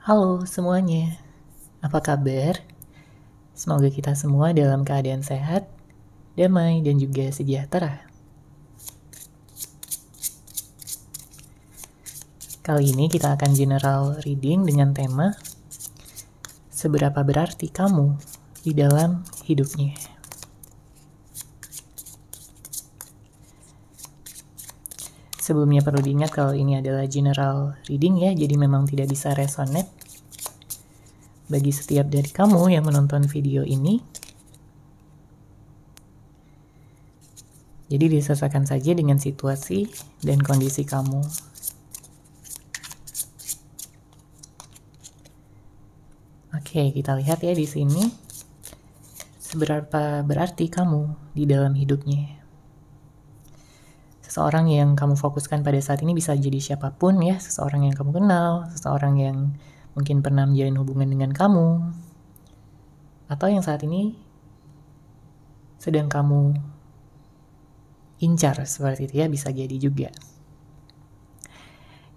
Halo semuanya, apa kabar? Semoga kita semua dalam keadaan sehat, damai, dan juga sejahtera. Kali ini kita akan general reading dengan tema seberapa berarti kamu di dalam hidupnya. Sebelumnya perlu diingat kalau ini adalah general reading ya, jadi memang tidak bisa resonate bagi setiap dari kamu yang menonton video ini. Jadi disesuaikan saja dengan situasi dan kondisi kamu. Oke, kita lihat ya di sini. Seberapa berarti kamu di dalam hidupnya. Seseorang yang kamu fokuskan pada saat ini bisa jadi siapapun ya. Seseorang yang kamu kenal, seseorang yang mungkin pernah menjalin hubungan dengan kamu, atau yang saat ini sedang kamu incar seperti itu ya, bisa jadi juga.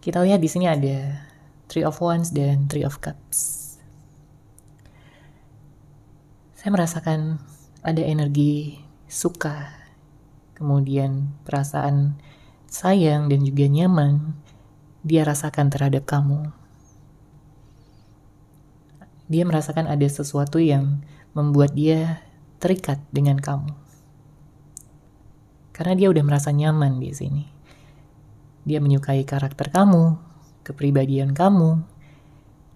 Kita lihat di sini ada Three of Wands dan Three of Cups. Saya merasakan ada energi suka, kemudian perasaan sayang dan juga nyaman dia rasakan terhadap kamu. Dia merasakan ada sesuatu yang membuat dia terikat dengan kamu. Karena dia udah merasa nyaman di sini. Dia menyukai karakter kamu, kepribadian kamu,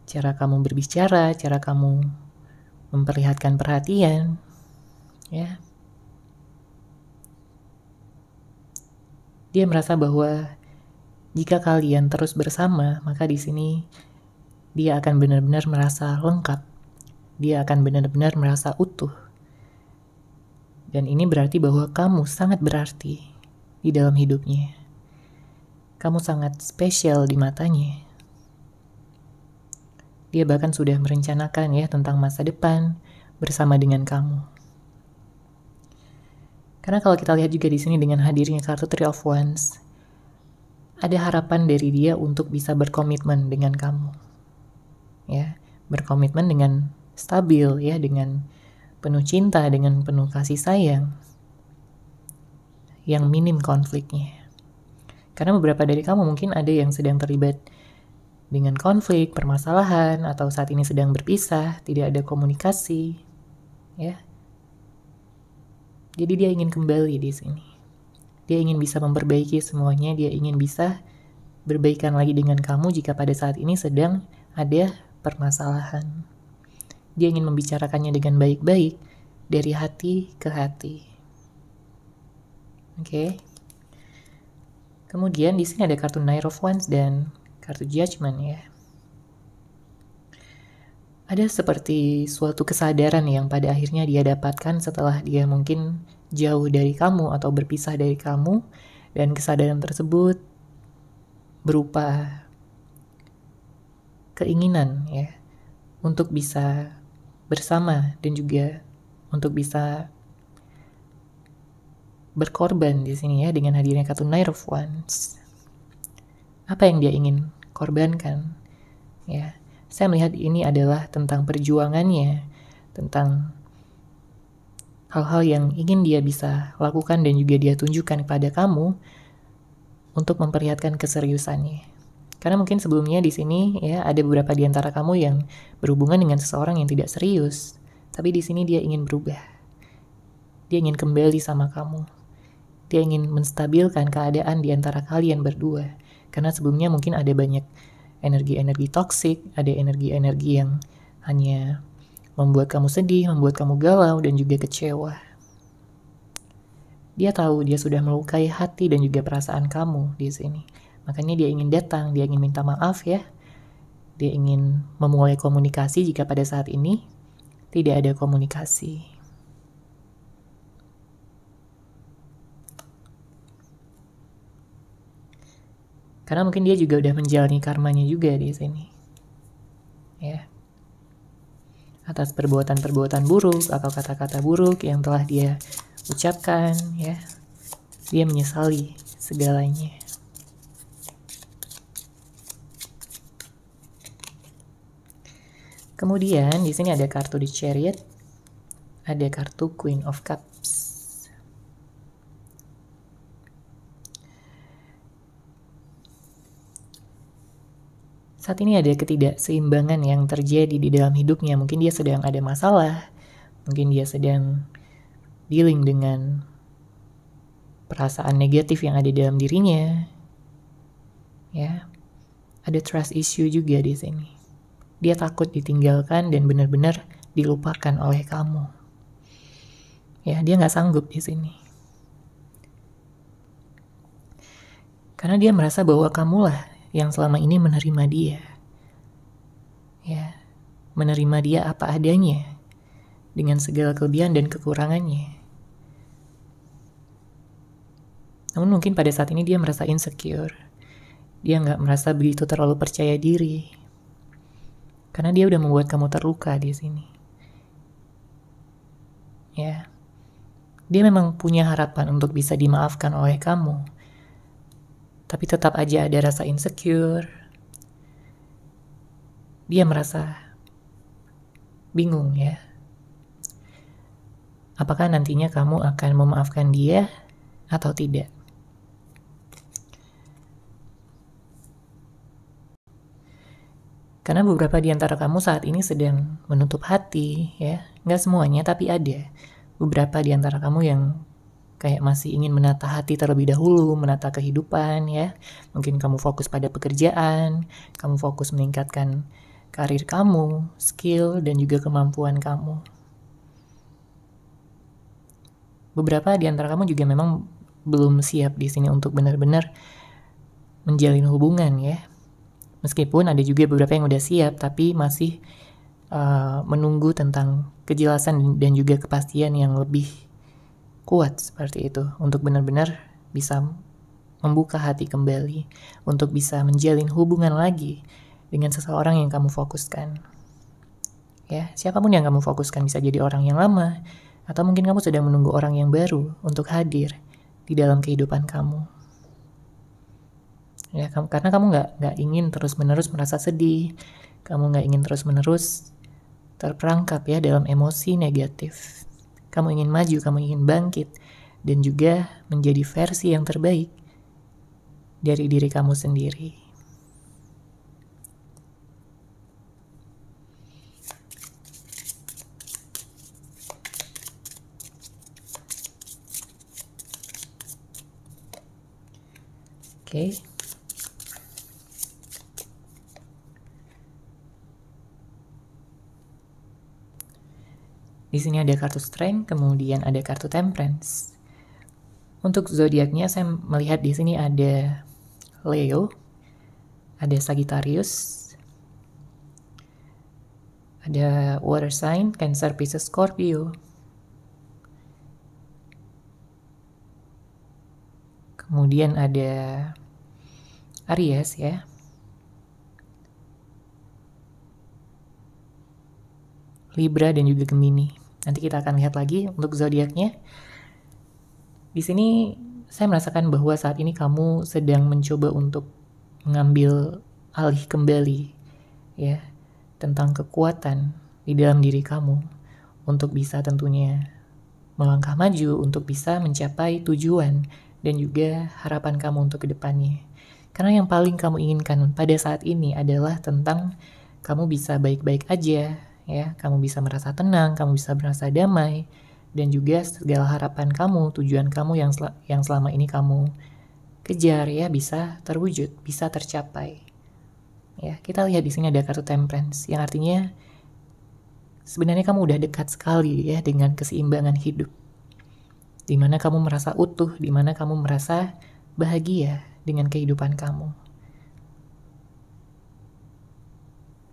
cara kamu berbicara, cara kamu memperlihatkan perhatian, ya. Dia merasa bahwa jika kalian terus bersama, maka di sini dia akan benar-benar merasa lengkap. Dia akan benar-benar merasa utuh. Dan ini berarti bahwa kamu sangat berarti di dalam hidupnya. Kamu sangat spesial di matanya. Dia bahkan sudah merencanakan ya tentang masa depan bersama dengan kamu. Karena kalau kita lihat juga di sini dengan hadirnya kartu Three of Wands, ada harapan dari dia untuk bisa berkomitmen dengan kamu. Ya, berkomitmen dengan stabil ya, dengan penuh cinta, dengan penuh kasih sayang, yang minim konfliknya. Karena beberapa dari kamu mungkin ada yang sedang terlibat dengan konflik, permasalahan, atau saat ini sedang berpisah, tidak ada komunikasi, ya. Jadi dia ingin kembali di sini. Dia ingin bisa memperbaiki semuanya, dia ingin bisa berbaikan lagi dengan kamu jika pada saat ini sedang ada permasalahan. Dia ingin membicarakannya dengan baik-baik dari hati ke hati. Oke. Kemudian di sini ada kartu Knight of Wands dan kartu Judgment ya. Ada seperti suatu kesadaran yang pada akhirnya dia dapatkan setelah dia mungkin jauh dari kamu atau berpisah dari kamu, dan kesadaran tersebut berupa keinginan ya untuk bisa bersama dan juga untuk bisa berkorban di sini ya dengan hadirnya kartu Knight of Wands. Apa yang dia ingin korbankan? Ya, saya melihat ini adalah tentang perjuangannya, tentang hal-hal yang ingin dia bisa lakukan dan juga dia tunjukkan kepada kamu untuk memperlihatkan keseriusannya. Karena mungkin sebelumnya di sini ya ada beberapa di antara kamu yang berhubungan dengan seseorang yang tidak serius, tapi di sini dia ingin berubah. Dia ingin kembali sama kamu. Dia ingin menstabilkan keadaan di antara kalian berdua. Karena sebelumnya mungkin ada banyak energi-energi toksik, ada energi-energi yang hanya membuat kamu sedih, membuat kamu galau dan juga kecewa. Dia tahu dia sudah melukai hati dan juga perasaan kamu di sini. Makanya dia ingin datang, dia ingin minta maaf ya. Dia ingin memulai komunikasi jika pada saat ini tidak ada komunikasi. Karena mungkin dia juga udah menjalani karmanya juga di sini. Ya. Atas perbuatan-perbuatan buruk atau kata-kata buruk yang telah dia ucapkan ya. Dia menyesali segalanya. Kemudian di sini ada kartu The Chariot, ada kartu Queen of Cups. Saat ini ada ketidakseimbangan yang terjadi di dalam hidupnya. Mungkin dia sedang ada masalah, mungkin dia sedang dealing dengan perasaan negatif yang ada dalam dirinya. Ya, ada trust issue juga di sini. Dia takut ditinggalkan dan benar-benar dilupakan oleh kamu. Ya, dia nggak sanggup di sini. Karena dia merasa bahwa kamulah yang selama ini menerima dia. Ya, menerima dia apa adanya, dengan segala kelebihan dan kekurangannya. Namun mungkin pada saat ini dia merasa insecure. Dia nggak merasa begitu terlalu percaya diri. Karena dia udah membuat kamu terluka di sini. Ya, dia memang punya harapan untuk bisa dimaafkan oleh kamu. Tapi tetap aja ada rasa insecure. Dia merasa bingung ya. Apakah nantinya kamu akan memaafkan dia atau tidak? Karena beberapa di antara kamu saat ini sedang menutup hati ya. Nggak semuanya tapi ada. Beberapa di antara kamu yang kayak masih ingin menata hati terlebih dahulu, menata kehidupan ya. Mungkin kamu fokus pada pekerjaan, kamu fokus meningkatkan karir kamu, skill, dan juga kemampuan kamu. Beberapa di antara kamu juga memang belum siap di sini untuk benar-benar menjalin hubungan ya. Meskipun ada juga beberapa yang udah siap, tapi masih menunggu tentang kejelasan dan juga kepastian yang lebih kuat seperti itu untuk benar-benar bisa membuka hati kembali, untuk bisa menjalin hubungan lagi dengan seseorang yang kamu fokuskan. Ya, siapapun yang kamu fokuskan, bisa jadi orang yang lama, atau mungkin kamu sedang menunggu orang yang baru untuk hadir di dalam kehidupan kamu. Ya, karena kamu nggak ingin terus-menerus merasa sedih, kamu nggak ingin terus-menerus terperangkap ya dalam emosi negatif. Kamu ingin maju, kamu ingin bangkit, dan juga menjadi versi yang terbaik dari diri kamu sendiri. Oke. Di sini ada kartu Strength, kemudian ada kartu Temperance. Untuk zodiaknya saya melihat di sini ada Leo, ada Sagittarius, ada Water Sign, Cancer, Pisces, Scorpio. Kemudian ada Aries ya. Libra dan juga Gemini. Nanti kita akan lihat lagi untuk zodiaknya. Di sini saya merasakan bahwa saat ini kamu sedang mencoba untuk mengambil alih kembali ya tentang kekuatan di dalam diri kamu untuk bisa tentunya melangkah maju, untuk bisa mencapai tujuan dan juga harapan kamu untuk kedepannya. Karena yang paling kamu inginkan pada saat ini adalah tentang kamu bisa baik-baik aja, ya, kamu bisa merasa tenang, kamu bisa merasa damai, dan juga segala harapan kamu, tujuan kamu yang selama ini kamu kejar ya bisa terwujud, bisa tercapai. Ya, kita lihat di sini ada kartu Temperance yang artinya sebenarnya kamu udah dekat sekali ya dengan keseimbangan hidup. Di mana kamu merasa utuh, di mana kamu merasa bahagia dengan kehidupan kamu.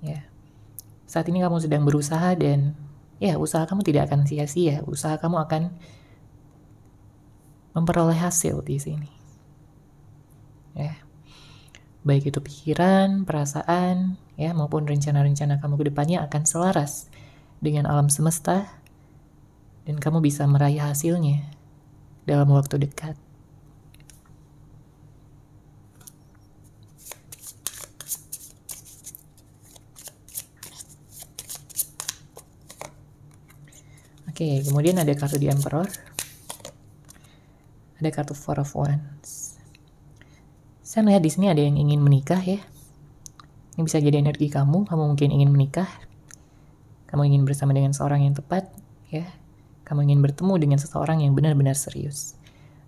Ya. Saat ini kamu sedang berusaha dan ya usaha kamu tidak akan sia-sia, usaha kamu akan memperoleh hasil di sini. Ya. Baik itu pikiran, perasaan, ya maupun rencana-rencana kamu ke depannya akan selaras dengan alam semesta dan kamu bisa meraih hasilnya dalam waktu dekat. Oke, kemudian ada kartu The Emperor. Ada kartu Four of Wands. Saya melihat di sini ada yang ingin menikah ya. Ini bisa jadi energi kamu mungkin ingin menikah. Kamu ingin bersama dengan seorang yang tepat, ya. Kamu ingin bertemu dengan seseorang yang benar-benar serius.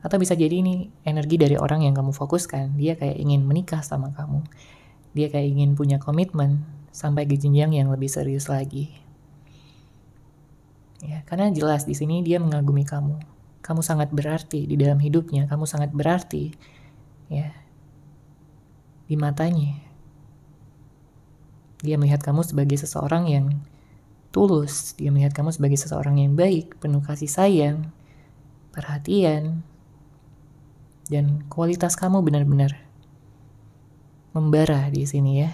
Atau bisa jadi ini energi dari orang yang kamu fokuskan. Dia kayak ingin menikah sama kamu. Dia kayak ingin punya komitmen sampai ke jenjang yang lebih serius lagi. Ya, karena jelas di sini dia mengagumi kamu. Kamu sangat berarti di dalam hidupnya. Kamu sangat berarti, ya, di matanya. Dia melihat kamu sebagai seseorang yang tulus. Dia melihat kamu sebagai seseorang yang baik, penuh kasih sayang, perhatian, dan kualitas kamu benar-benar membara di sini ya,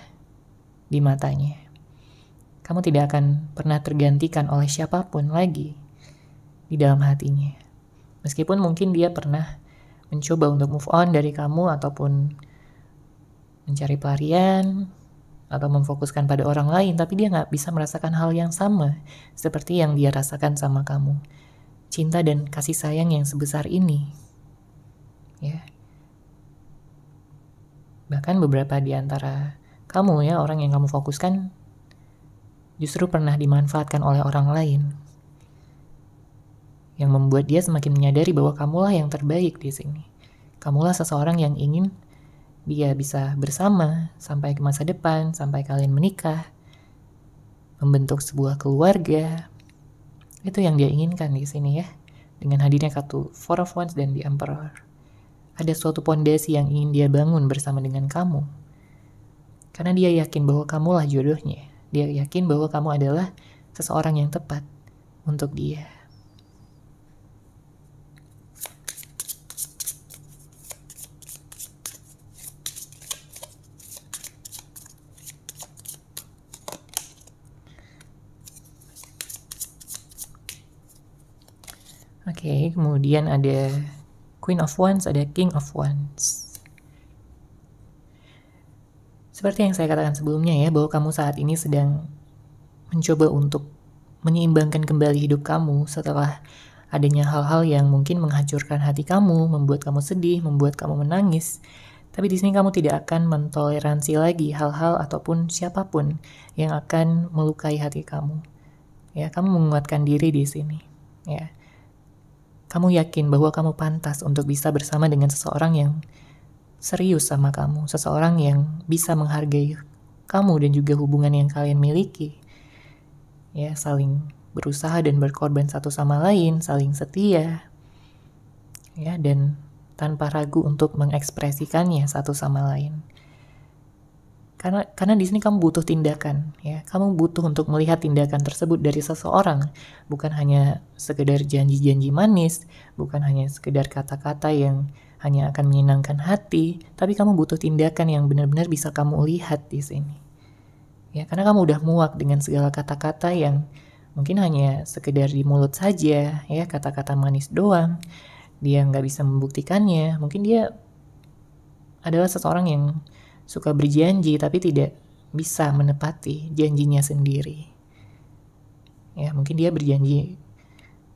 di matanya. Kamu tidak akan pernah tergantikan oleh siapapun lagi di dalam hatinya. Meskipun mungkin dia pernah mencoba untuk move on dari kamu ataupun mencari pelarian atau memfokuskan pada orang lain, tapi dia nggak bisa merasakan hal yang sama seperti yang dia rasakan sama kamu. Cinta dan kasih sayang yang sebesar ini. Ya. Bahkan beberapa di antara kamu ya, orang yang kamu fokuskan justru pernah dimanfaatkan oleh orang lain. Yang membuat dia semakin menyadari bahwa kamulah yang terbaik di sini. Kamulah seseorang yang ingin dia bisa bersama sampai ke masa depan, sampai kalian menikah, membentuk sebuah keluarga. Itu yang dia inginkan di sini ya. Dengan hadirnya kartu Four of Wands dan The Emperor. Ada suatu pondasi yang ingin dia bangun bersama dengan kamu. Karena dia yakin bahwa kamulah jodohnya. Dia yakin bahwa kamu adalah seseorang yang tepat untuk dia. Oke, kemudian ada Queen of Wands, ada King of Wands. Seperti yang saya katakan sebelumnya ya, bahwa kamu saat ini sedang mencoba untuk menyeimbangkan kembali hidup kamu setelah adanya hal-hal yang mungkin menghancurkan hati kamu, membuat kamu sedih, membuat kamu menangis. Tapi di sini kamu tidak akan mentoleransi lagi hal-hal ataupun siapapun yang akan melukai hati kamu. Ya, kamu menguatkan diri di sini. Ya. Kamu yakin bahwa kamu pantas untuk bisa bersama dengan seseorang yang serius sama kamu, seseorang yang bisa menghargai kamu dan juga hubungan yang kalian miliki. Ya, saling berusaha dan berkorban satu sama lain, saling setia. Ya, dan tanpa ragu untuk mengekspresikannya satu sama lain. Karena di sini kamu butuh tindakan, ya. Kamu butuh untuk melihat tindakan tersebut dari seseorang, bukan hanya sekedar janji-janji manis, bukan hanya sekedar kata-kata yang hanya akan menyenangkan hati, tapi kamu butuh tindakan yang benar-benar bisa kamu lihat di sini. Ya, karena kamu udah muak dengan segala kata-kata yang mungkin hanya sekedar di mulut saja, ya, kata-kata manis doang. Dia nggak bisa membuktikannya. Mungkin dia adalah seseorang yang suka berjanji tapi tidak bisa menepati janjinya sendiri. Ya, mungkin dia berjanji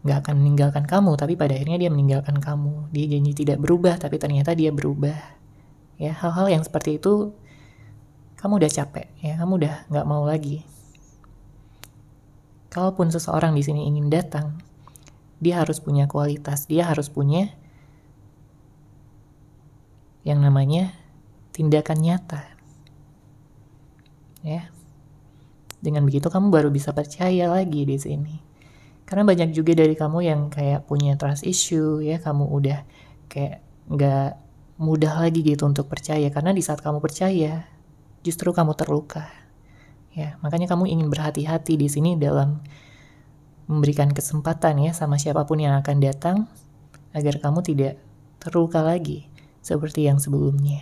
nggak akan meninggalkan kamu, tapi pada akhirnya dia meninggalkan kamu. Dia janji tidak berubah, tapi ternyata dia berubah. Ya, hal-hal yang seperti itu kamu udah capek, ya, kamu udah nggak mau lagi. Kalaupun seseorang di sini ingin datang, dia harus punya kualitas, dia harus punya yang namanya tindakan nyata. Ya. Dengan begitu kamu baru bisa percaya lagi di sini. Karena banyak juga dari kamu yang kayak punya trust issue, ya, kamu udah kayak nggak mudah lagi gitu untuk percaya. Karena di saat kamu percaya, justru kamu terluka. Ya, makanya kamu ingin berhati-hati di sini dalam memberikan kesempatan ya sama siapapun yang akan datang agar kamu tidak terluka lagi seperti yang sebelumnya.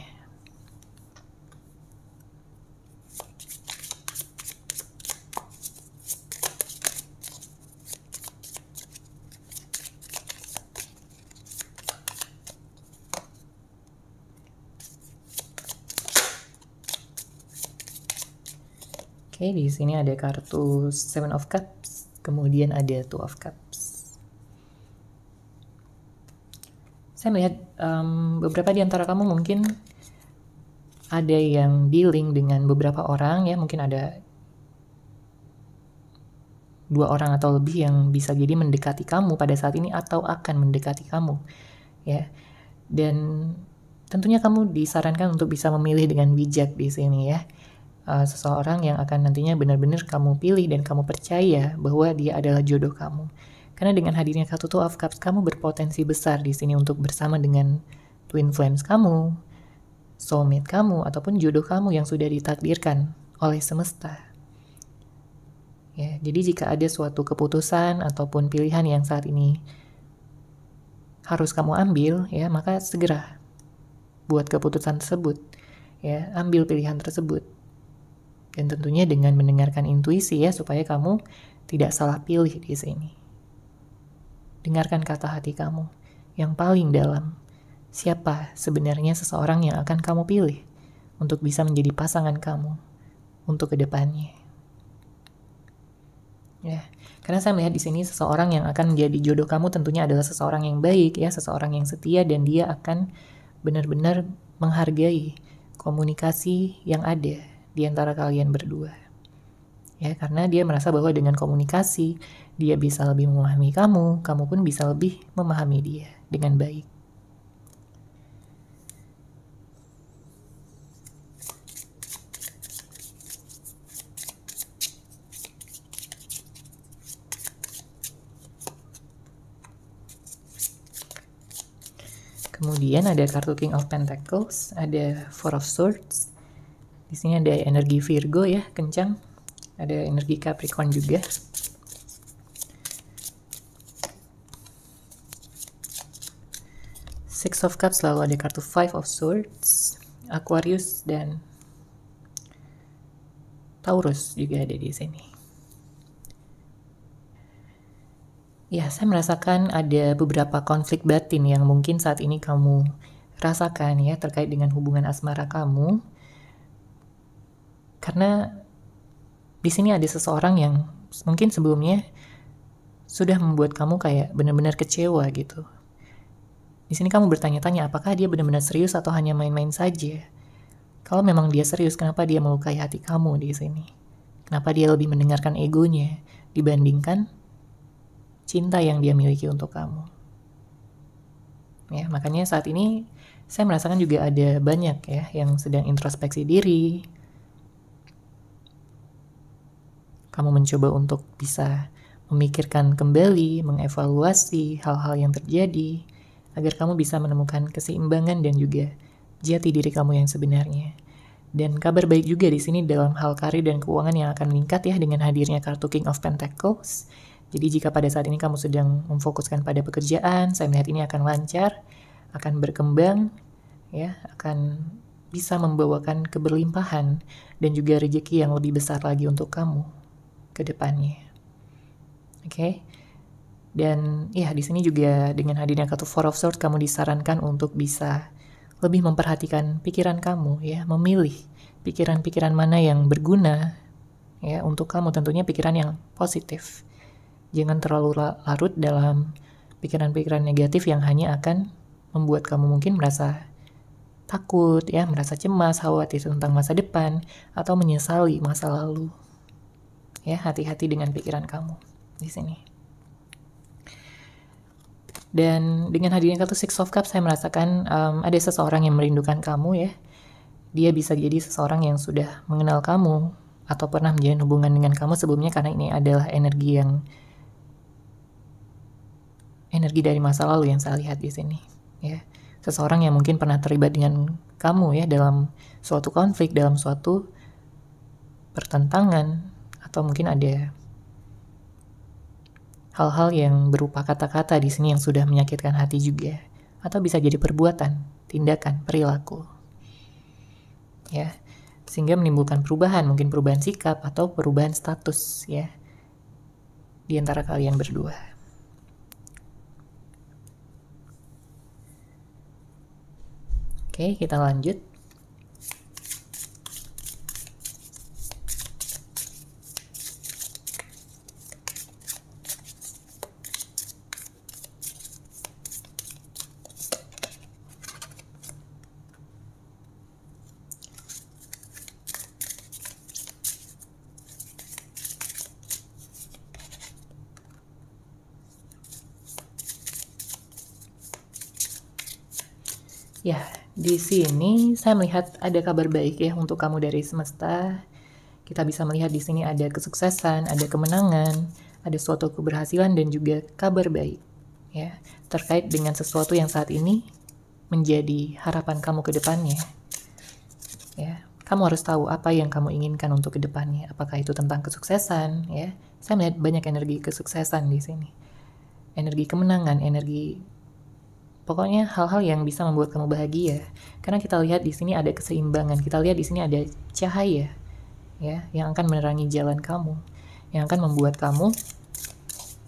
Oke, di sini ada kartu Seven of Cups, kemudian ada Two of Cups. Saya melihat beberapa di antara kamu mungkin ada yang dealing dengan beberapa orang ya, mungkin ada 2 orang atau lebih yang bisa jadi mendekati kamu pada saat ini atau akan mendekati kamu ya. Dan tentunya kamu disarankan untuk bisa memilih dengan bijak di sini ya. Seseorang yang akan nantinya benar-benar kamu pilih dan kamu percaya bahwa dia adalah jodoh kamu. Karena dengan hadirnya kartu Two of Cups, kamu berpotensi besar di sini untuk bersama dengan twin flames kamu, soulmate kamu, ataupun jodoh kamu yang sudah ditakdirkan oleh semesta. Ya, jadi jika ada suatu keputusan ataupun pilihan yang saat ini harus kamu ambil, ya, maka segera buat keputusan tersebut. Ya, ambil pilihan tersebut. Dan tentunya dengan mendengarkan intuisi ya, supaya kamu tidak salah pilih di sini. Dengarkan kata hati kamu yang paling dalam. Siapa sebenarnya seseorang yang akan kamu pilih untuk bisa menjadi pasangan kamu untuk kedepannya. Ya, karena saya melihat di sini seseorang yang akan menjadi jodoh kamu tentunya adalah seseorang yang baik ya, seseorang yang setia, dan dia akan benar-benar menghargai komunikasi yang ada di antara kalian berdua. Ya, karena dia merasa bahwa dengan komunikasi dia bisa lebih memahami kamu, kamu pun bisa lebih memahami dia dengan baik. Kemudian ada kartu King of Pentacles, ada Four of Swords. Di sini ada energi Virgo ya, kencang. Ada energi Capricorn juga. Six of Cups, lalu ada kartu Five of Swords, Aquarius, dan Taurus juga ada di sini. Ya, saya merasakan ada beberapa konflik batin yang mungkin saat ini kamu rasakan ya, terkait dengan hubungan asmara kamu. Karena di sini ada seseorang yang mungkin sebelumnya sudah membuat kamu kayak benar-benar kecewa gitu. Di sini kamu bertanya-tanya apakah dia benar-benar serius atau hanya main-main saja. Kalau memang dia serius, kenapa dia melukai hati kamu di sini? Kenapa dia lebih mendengarkan egonya dibandingkan cinta yang dia miliki untuk kamu? Ya, makanya saat ini saya merasakan juga ada banyak ya yang sedang introspeksi diri. Kamu mencoba untuk bisa memikirkan kembali, mengevaluasi hal-hal yang terjadi, agar kamu bisa menemukan keseimbangan dan juga jati diri kamu yang sebenarnya. Dan kabar baik juga di sini dalam hal karir dan keuangan yang akan meningkat ya dengan hadirnya kartu King of Pentacles. Jadi jika pada saat ini kamu sedang memfokuskan pada pekerjaan, saya melihat ini akan lancar, akan berkembang, ya, akan bisa membawakan keberlimpahan dan juga rezeki yang lebih besar lagi untuk kamu ke depannya. Oke. Dan ya, di sini juga dengan hadirnya kartu Four of Swords, kamu disarankan untuk bisa lebih memperhatikan pikiran kamu ya, memilih pikiran-pikiran mana yang berguna ya untuk kamu, tentunya pikiran yang positif. Jangan terlalu larut dalam pikiran-pikiran negatif yang hanya akan membuat kamu mungkin merasa takut ya, merasa cemas, khawatir tentang masa depan, atau menyesali masa lalu. Ya, hati-hati dengan pikiran kamu di sini. Dan dengan hadirnya kartu Six of Cups, saya merasakan ada seseorang yang merindukan kamu ya. Dia bisa jadi seseorang yang sudah mengenal kamu atau pernah menjalin hubungan dengan kamu sebelumnya, karena ini adalah energi dari masa lalu yang saya lihat di sini ya. Seseorang yang mungkin pernah terlibat dengan kamu ya dalam suatu konflik, dalam suatu pertentangan, atau mungkin ada hal-hal yang berupa kata-kata di sini yang sudah menyakitkan hati juga, atau bisa jadi perbuatan, tindakan, perilaku. Ya, sehingga menimbulkan perubahan, mungkin perubahan sikap atau perubahan status ya di antara kalian berdua. Oke, kita lanjut. Ya, di sini saya melihat ada kabar baik ya untuk kamu dari semesta. Kita bisa melihat di sini ada kesuksesan, ada kemenangan, ada suatu keberhasilan dan juga kabar baik ya, terkait dengan sesuatu yang saat ini menjadi harapan kamu ke depannya. Ya, kamu harus tahu apa yang kamu inginkan untuk ke depannya. Apakah itu tentang kesuksesan ya? Saya melihat banyak energi kesuksesan di sini. Energi kemenangan, energi pokoknya hal-hal yang bisa membuat kamu bahagia. Karena kita lihat di sini ada keseimbangan. Kita lihat di sini ada cahaya ya yang akan menerangi jalan kamu, yang akan membuat kamu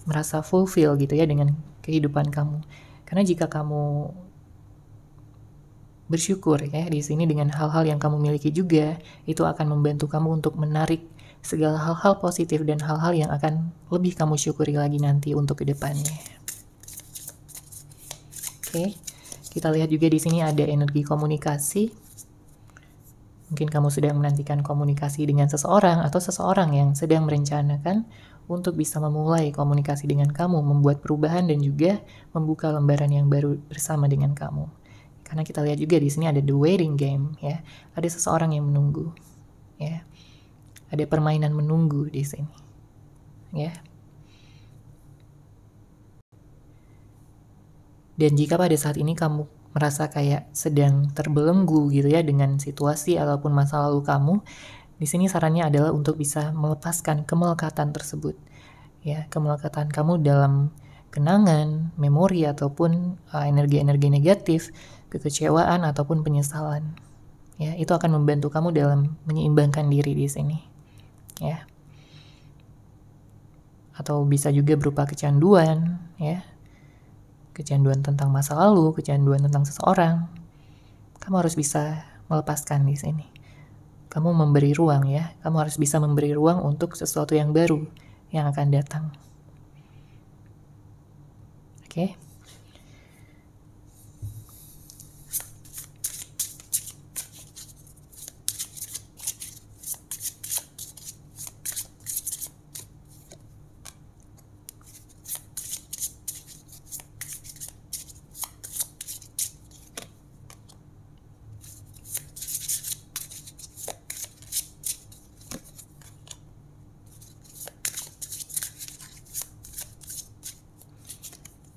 merasa fulfill gitu ya dengan kehidupan kamu. Karena jika kamu bersyukur ya di sini dengan hal-hal yang kamu miliki juga, itu akan membantu kamu untuk menarik segala hal-hal positif dan hal-hal yang akan lebih kamu syukuri lagi nanti untuk kedepannya. Oke, kita lihat juga di sini ada energi komunikasi. Mungkin kamu sedang menantikan komunikasi dengan seseorang atau seseorang yang sedang merencanakan untuk bisa memulai komunikasi dengan kamu, membuat perubahan dan juga membuka lembaran yang baru bersama dengan kamu. Karena kita lihat juga di sini ada the waiting game ya. Ada seseorang yang menunggu ya. Ada permainan menunggu di sini. Ya. Dan jika pada saat ini kamu merasa kayak sedang terbelenggu gitu ya dengan situasi ataupun masa lalu kamu, di sini sarannya adalah untuk bisa melepaskan kemelekatan tersebut. Ya, kemelekatan kamu dalam kenangan, memori ataupun energi-energi negatif, kekecewaan ataupun penyesalan. Ya, itu akan membantu kamu dalam menyeimbangkan diri di sini. Ya. Atau bisa juga berupa kecanduan, ya. Kecanduan tentang masa lalu, kecanduan tentang seseorang. Kamu harus bisa melepaskan di sini. Kamu memberi ruang ya. Kamu harus bisa memberi ruang untuk sesuatu yang baru yang akan datang. Oke.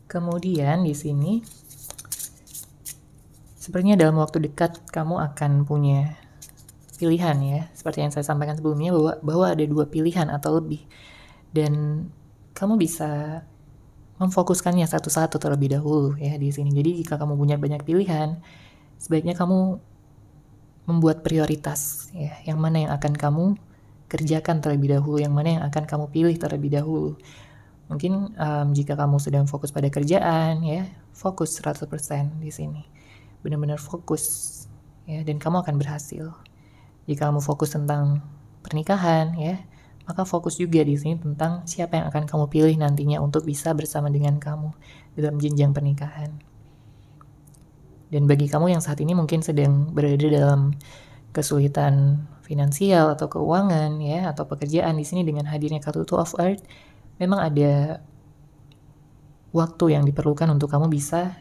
Kemudian di sini sepertinya dalam waktu dekat kamu akan punya pilihan ya, seperti yang saya sampaikan sebelumnya bahwa ada 2 pilihan atau lebih, dan kamu bisa memfokuskannya satu-satu terlebih dahulu ya di sini. Jadi jika kamu punya banyak pilihan, sebaiknya kamu membuat prioritas ya, yang mana yang akan kamu kerjakan terlebih dahulu, yang mana yang akan kamu pilih terlebih dahulu. Mungkin jika kamu sedang fokus pada kerjaan ya, fokus 100% di sini. Benar-benar fokus ya, dan kamu akan berhasil. Jika kamu fokus tentang pernikahan ya, maka fokus juga di sini tentang siapa yang akan kamu pilih nantinya untuk bisa bersama dengan kamu dalam jenjang pernikahan. Dan bagi kamu yang saat ini mungkin sedang berada dalam kesulitan finansial atau keuangan ya, atau pekerjaan, di sini dengan hadirnya kartu Two of Earth, memang ada waktu yang diperlukan untuk kamu bisa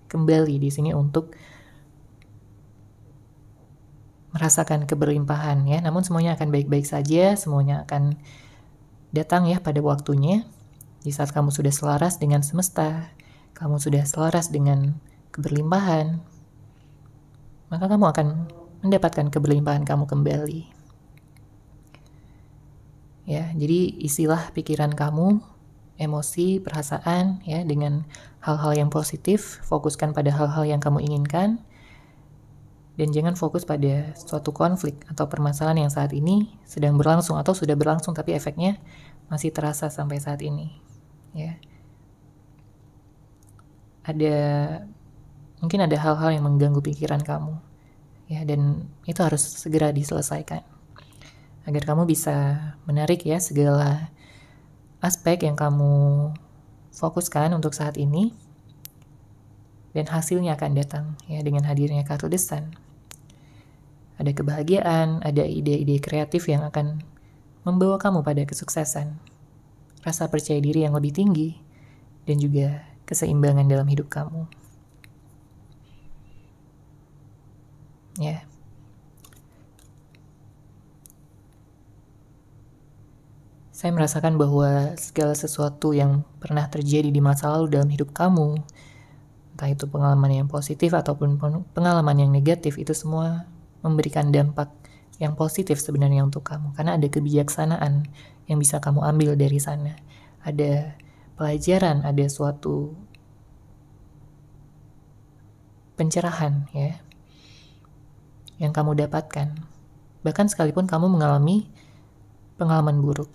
kembali di sini untuk merasakan keberlimpahan ya. Namun semuanya akan baik-baik saja, semuanya akan datang ya pada waktunya. Di saat kamu sudah selaras dengan semesta, kamu sudah selaras dengan keberlimpahan, maka kamu akan mendapatkan keberlimpahan kamu kembali. Ya, jadi isilah pikiran kamu, emosi, perasaan ya dengan hal-hal yang positif, fokuskan pada hal-hal yang kamu inginkan, dan jangan fokus pada suatu konflik atau permasalahan yang saat ini sedang berlangsung atau sudah berlangsung tapi efeknya masih terasa sampai saat ini. Ya. Mungkin ada hal-hal yang mengganggu pikiran kamu. Ya, dan itu harus segera diselesaikan. Agar kamu bisa menarik ya segala aspek yang kamu fokuskan untuk saat ini, dan hasilnya akan datang ya dengan hadirnya kartu The Sun. Ada kebahagiaan, ada ide-ide kreatif yang akan membawa kamu pada kesuksesan, rasa percaya diri yang lebih tinggi, dan juga keseimbangan dalam hidup kamu. ya. Saya merasakan bahwa segala sesuatu yang pernah terjadi di masa lalu dalam hidup kamu, entah itu pengalaman yang positif ataupun pengalaman yang negatif, itu semua memberikan dampak yang positif sebenarnya untuk kamu. Karena ada kebijaksanaan yang bisa kamu ambil dari sana. Ada pelajaran, ada suatu pencerahan ya yang kamu dapatkan. Bahkan sekalipun kamu mengalami pengalaman buruk.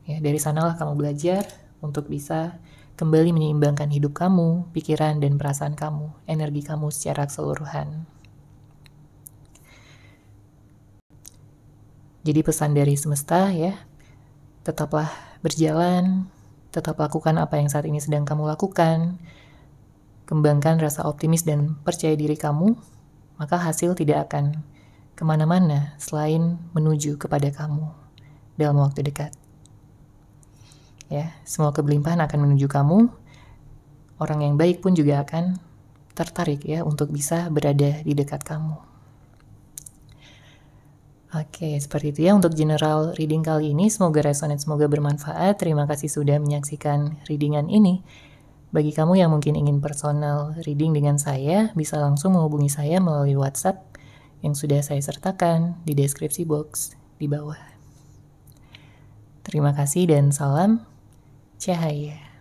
Ya, dari sanalah kamu belajar untuk bisa kembali menyeimbangkan hidup kamu, pikiran dan perasaan kamu, energi kamu secara keseluruhan. Jadi pesan dari semesta ya, tetaplah berjalan, tetap lakukan apa yang saat ini sedang kamu lakukan, kembangkan rasa optimis dan percaya diri kamu, maka hasil tidak akan kemana-mana selain menuju kepada kamu dalam waktu dekat. Ya, semua kebelimpahan akan menuju kamu. Orang yang baik pun juga akan tertarik ya untuk bisa berada di dekat kamu. Oke, seperti itu ya untuk general reading kali ini. Semoga resonate, semoga bermanfaat. Terima kasih sudah menyaksikan readingan ini. Bagi kamu yang mungkin ingin personal reading dengan saya, bisa langsung menghubungi saya melalui WhatsApp yang sudah saya sertakan di deskripsi box di bawah. Terima kasih dan salam cahaya.